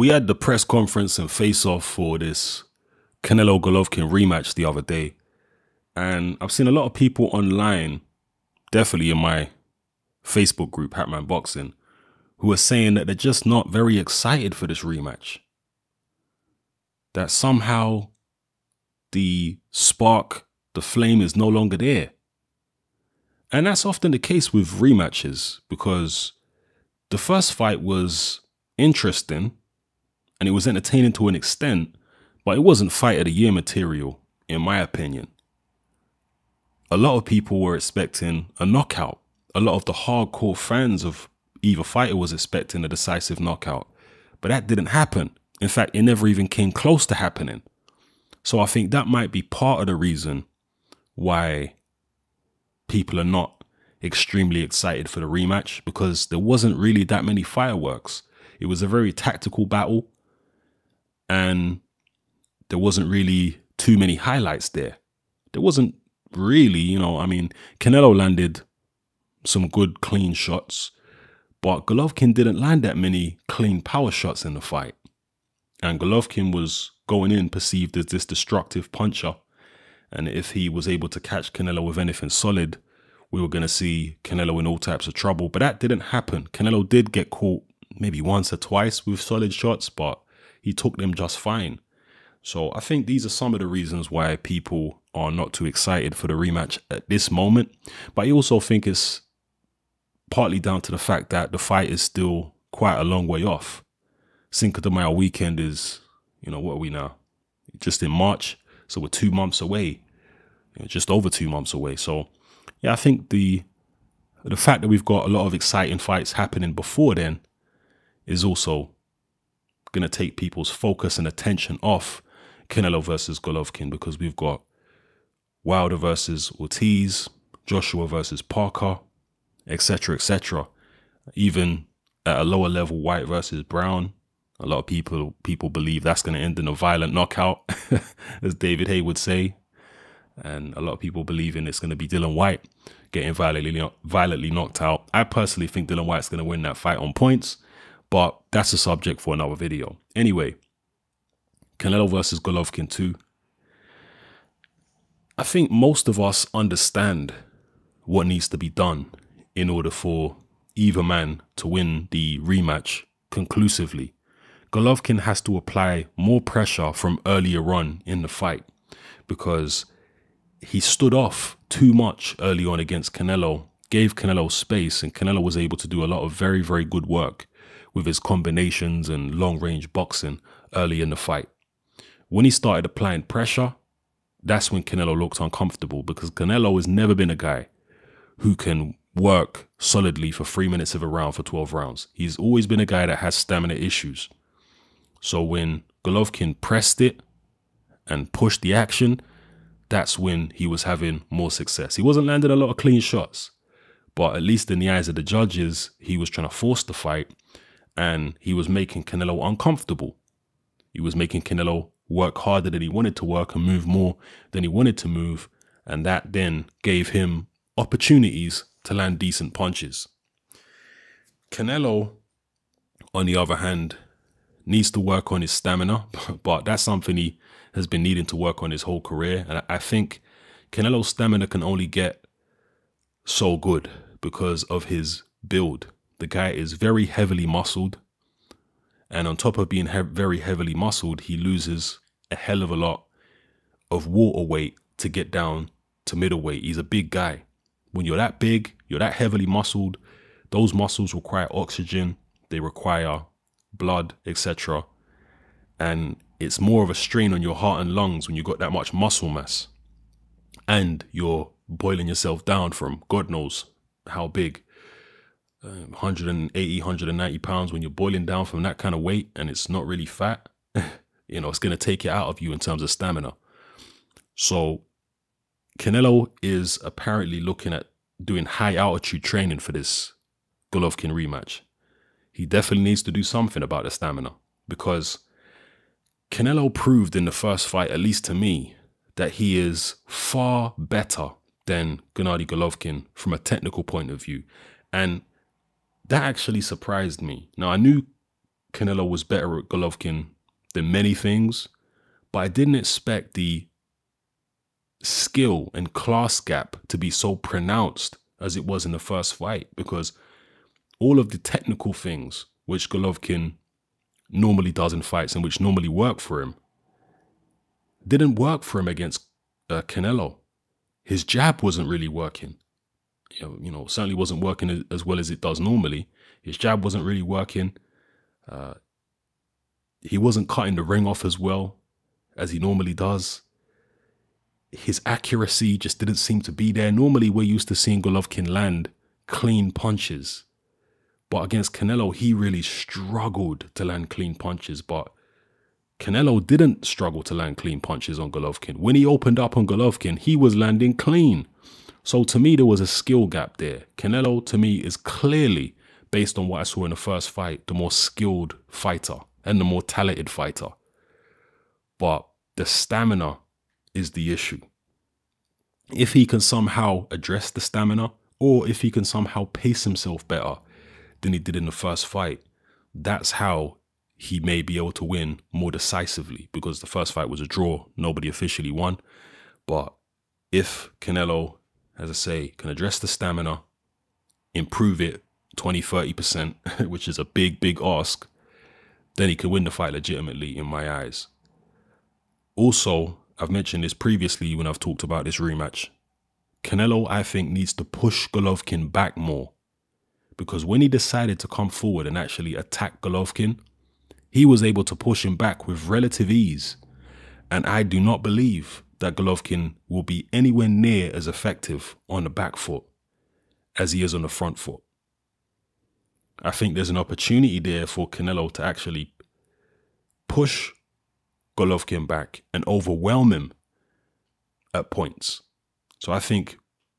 We had the press conference and face-off for this Canelo Golovkin rematch the other day. And I've seen a lot of people online, definitely in my Facebook group, Hatman Boxing, who are saying that they're just not very excited for this rematch. That somehow the spark, the flame is no longer there. And that's often the case with rematches, because the first fight was interesting and it was entertaining to an extent, but it wasn't fight of the year material, in my opinion. A lot of people were expecting a knockout. A lot of the hardcore fans of either fighter was expecting a decisive knockout, but that didn't happen. In fact, it never even came close to happening. So I think that might be part of the reason why people are not extremely excited for the rematch, because there wasn't really that many fireworks. It was a very tactical battle and there wasn't really too many highlights there. There wasn't really, I mean, Canelo landed some good clean shots, but Golovkin didn't land that many clean power shots in the fight. And Golovkin was going in perceived as this destructive puncher. And if he was able to catch Canelo with anything solid, we were going to see Canelo in all types of trouble. But that didn't happen. Canelo did get caught maybe once or twice with solid shots, but he took them just fine. So I think these are some of the reasons why people are not too excited for the rematch at this moment. But I also think it's partly down to the fact that the fight is still quite a long way off. Cinco de Mayo weekend is, what are we now? Just in March. So we're 2 months away, just over 2 months away. So yeah, I think the fact that we've got a lot of exciting fights happening before then is also going to take people's focus and attention off Canelo versus Golovkin, because we've got Wilder versus Ortiz, Joshua versus Parker, etc., etc. Even at a lower level, White versus Brown. A lot of people believe that's going to end in a violent knockout, as David Hay would say. And a lot of people believe it's going to be Dillian Whyte getting violently knocked out. I personally think Dillian Whyte's going to win that fight on points, but that's a subject for another video. Anyway, Canelo versus Golovkin 2. I think most of us understand what needs to be done in order for either man to win the rematch conclusively. Golovkin has to apply more pressure from earlier on in the fight, because he stood off too much early on against Canelo, gave Canelo space, and Canelo was able to do a lot of very, very good work with his combinations and long-range boxing early in the fight. When he started applying pressure, that's when Canelo looked uncomfortable, because Canelo has never been a guy who can work solidly for 3 minutes of a round for 12 rounds. He's always been a guy that has stamina issues. So when Golovkin pressed it and pushed the action, that's when he was having more success. He wasn't landing a lot of clean shots, but at least in the eyes of the judges, he was trying to force the fight and he was making Canelo uncomfortable. He was making Canelo work harder than he wanted to work and move more than he wanted to move. And that then gave him opportunities to land decent punches. Canelo, on the other hand, needs to work on his stamina, but that's something he has been needing to work on his whole career. And I think Canelo's stamina can only get so good because of his build. The guy is very heavily muscled, and on top of being very heavily muscled, he loses a hell of a lot of water weight to get down to middleweight. He's a big guy. When you're that big, you're that heavily muscled, those muscles require oxygen, they require blood, etc. And it's more of a strain on your heart and lungs when you've got that much muscle mass and you're boiling yourself down from God knows how big, 180, 190 pounds. When you're boiling down from that kind of weight and it's not really fat, it's going to take it out of you in terms of stamina. So Canelo is apparently looking at doing high altitude training for this Golovkin rematch. He definitely needs to do something about the stamina, because Canelo proved in the first fight, at least to me, that he is far better than Gennady Golovkin from a technical point of view. And that actually surprised me. Now, I knew Canelo was better at Golovkin than many things, but I didn't expect the skill and class gap to be so pronounced as it was in the first fight, because all of the technical things which Golovkin normally does in fights and which normally work for him didn't work for him against Canelo. His jab wasn't really working. Certainly wasn't working as well as it does normally. His jab wasn't really working. He wasn't cutting the ring off as well as he normally does. His accuracy just didn't seem to be there. Normally, we're used to seeing Golovkin land clean punches. But against Canelo, he really struggled to land clean punches. But Canelo didn't struggle to land clean punches on Golovkin. When he opened up on Golovkin, he was landing clean. So to me, there was a skill gap there. Canelo, to me, is clearly, based on what I saw in the first fight, the more skilled fighter and the more talented fighter. But the stamina is the issue. If he can somehow address the stamina, or if he can somehow pace himself better than he did in the first fight, that's how he may be able to win more decisively, because the first fight was a draw. Nobody officially won. But if Canelo, as I say, can address the stamina, improve it 20-30%, which is a big ask, then he can win the fight legitimately in my eyes. Also, I've mentioned this previously when I've talked about this rematch. Canelo, I think, needs to push Golovkin back more, because when he decided to come forward and actually attack Golovkin, he was able to push him back with relative ease. And I do not believe that Golovkin will be anywhere near as effective on the back foot as he is on the front foot. I think there's an opportunity there for Canelo to actually push Golovkin back and overwhelm him at points. So I think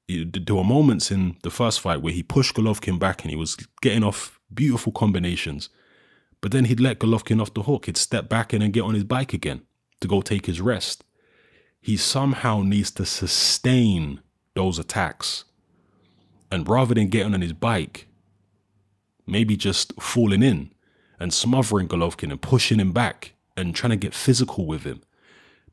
there were moments in the first fight where he pushed Golovkin back and he was getting off beautiful combinations, but then he'd let Golovkin off the hook. He'd step back and then get on his bike again to go take his rest. He somehow needs to sustain those attacks. And rather than getting on his bike, maybe just falling in and smothering Golovkin and pushing him back and trying to get physical with him.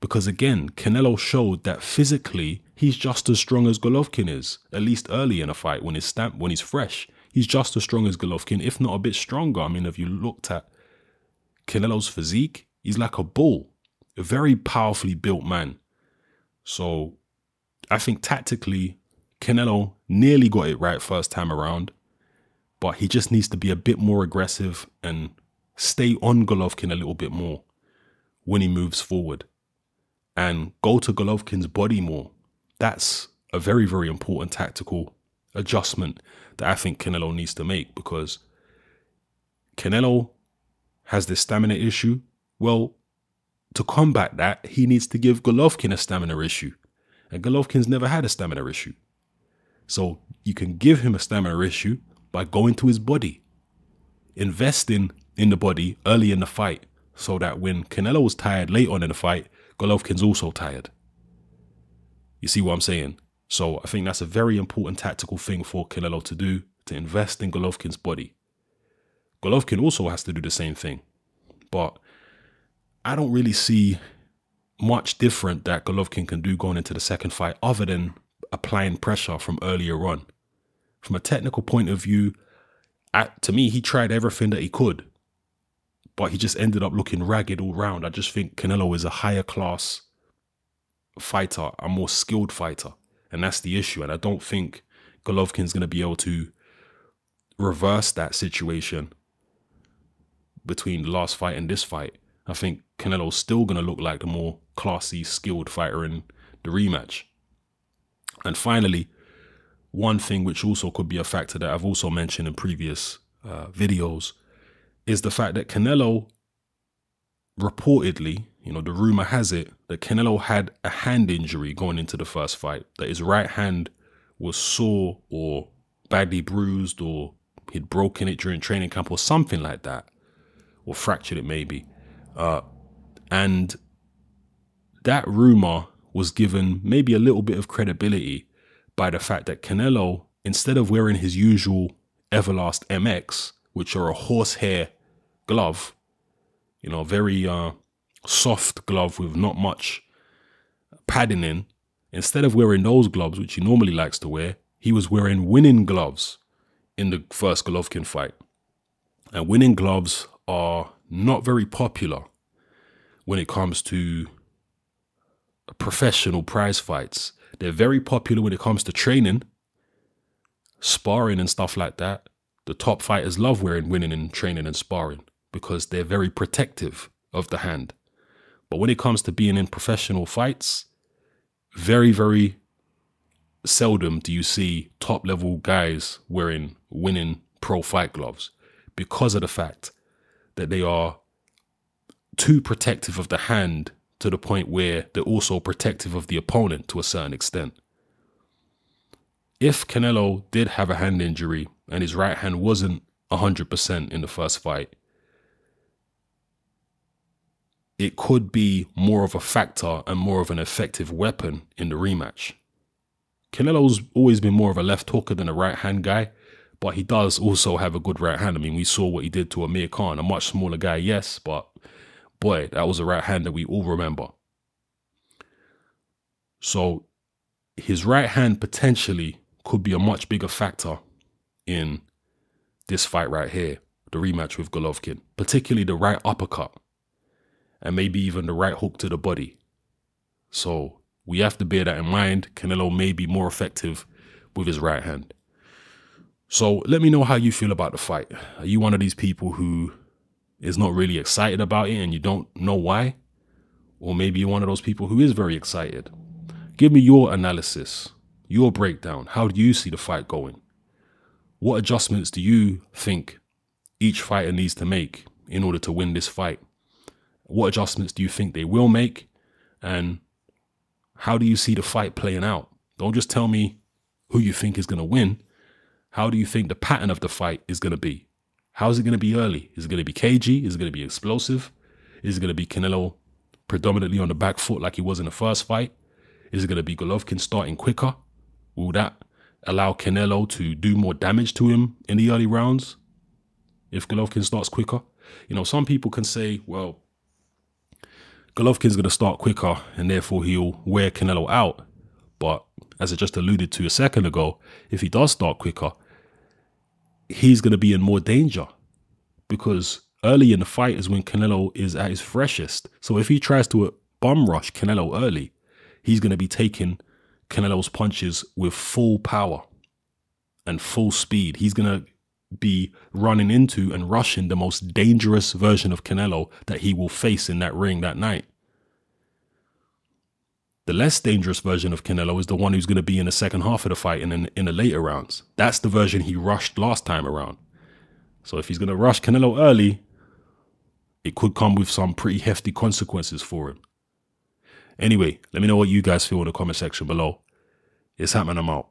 Because again, Canelo showed that physically, he's just as strong as Golovkin is, at least early in a fight when he's fresh. He's just as strong as Golovkin, if not a bit stronger. I mean, if you looked at Canelo's physique, he's like a bull, a very powerfully built man. So I think tactically, Canelo nearly got it right first time around, but he just needs to be a bit more aggressive and stay on Golovkin a little bit more when he moves forward and go to Golovkin's body more. That's a very important tactical adjustment that I think Canelo needs to make, because Canelo has this stamina issue. Well, to combat that, he needs to give Golovkin a stamina issue. And Golovkin's never had a stamina issue. So you can give him a stamina issue by going to his body, investing in the body early in the fight, so that when Canelo's tired late on in the fight, Golovkin's also tired. You see what I'm saying? So I think that's a very important tactical thing for Canelo to do, to invest in Golovkin's body. Golovkin also has to do the same thing. But I don't really see much different that Golovkin can do going into the second fight other than applying pressure from earlier on. From a technical point of view, to me, he tried everything that he could, but he just ended up looking ragged all round. I just think Canelo is a higher class fighter, a more skilled fighter. And that's the issue. And I don't think Golovkin's going to be able to reverse that situation between the last fight and this fight. I think Canelo's still going to look like the more classy, skilled fighter in the rematch. And finally, one thing which also could be a factor that I've also mentioned in previous videos is the fact that Canelo reportedly, the rumor has it that Canelo had a hand injury going into the first fight, that his right hand was sore or badly bruised, or he'd broken it during training camp or something like that, or fractured it maybe. And that rumor was given maybe a little bit of credibility by the fact that Canelo, instead of wearing his usual Everlast MX, which are a horsehair glove, you know, very soft glove with not much padding in. Instead of wearing those gloves, which he normally likes to wear, he was wearing winning gloves in the first Golovkin fight. And winning gloves are not very popular when it comes to professional prize fights. They're very popular when it comes to training, sparring and stuff like that. The top fighters love wearing winning in training and sparring because they're very protective of the hand. But when it comes to being in professional fights, very, very seldom do you see top level guys wearing winning pro fight gloves because of the fact that they are too protective of the hand to the point where they're also protective of the opponent to a certain extent. If Canelo did have a hand injury and his right hand wasn't 100% in the first fight, it could be more of a factor and more of an effective weapon in the rematch. Canelo's always been more of a left hooker than a right hand guy, but he does also have a good right hand. I mean, we saw what he did to Amir Khan, a much smaller guy, yes, but boy, that was a right hand that we all remember. So his right hand potentially could be a much bigger factor in this fight right here, the rematch with Golovkin, particularly the right uppercut and maybe even the right hook to the body. So we have to bear that in mind. Canelo may be more effective with his right hand. So let me know how you feel about the fight. Are you one of these people who is not really excited about it and you don't know why? Or maybe you're one of those people who is very excited. Give me your analysis, your breakdown. How do you see the fight going? What adjustments do you think each fighter needs to make in order to win this fight? What adjustments do you think they will make? And how do you see the fight playing out? Don't just tell me who you think is going to win. How do you think the pattern of the fight is going to be? How is it going to be early? Is it going to be cagey? Is it going to be explosive? Is it going to be Canelo predominantly on the back foot like he was in the first fight? Is it going to be Golovkin starting quicker? Will that allow Canelo to do more damage to him in the early rounds if Golovkin starts quicker? You know, some people can say, well, Golovkin's going to start quicker and therefore he'll wear Canelo out. But as I just alluded to a second ago, if he does start quicker, he's going to be in more danger because early in the fight is when Canelo is at his freshest. So if he tries to bum rush Canelo early, he's going to be taking Canelo's punches with full power and full speed. He's going to be running into and rushing the most dangerous version of Canelo that he will face in that ring that night. The less dangerous version of Canelo is the one who's going to be in the second half of the fight and in the later rounds. That's the version he rushed last time around. So if he's going to rush Canelo early, it could come with some pretty hefty consequences for him. Anyway, let me know what you guys feel in the comment section below. It's happening. I'm out.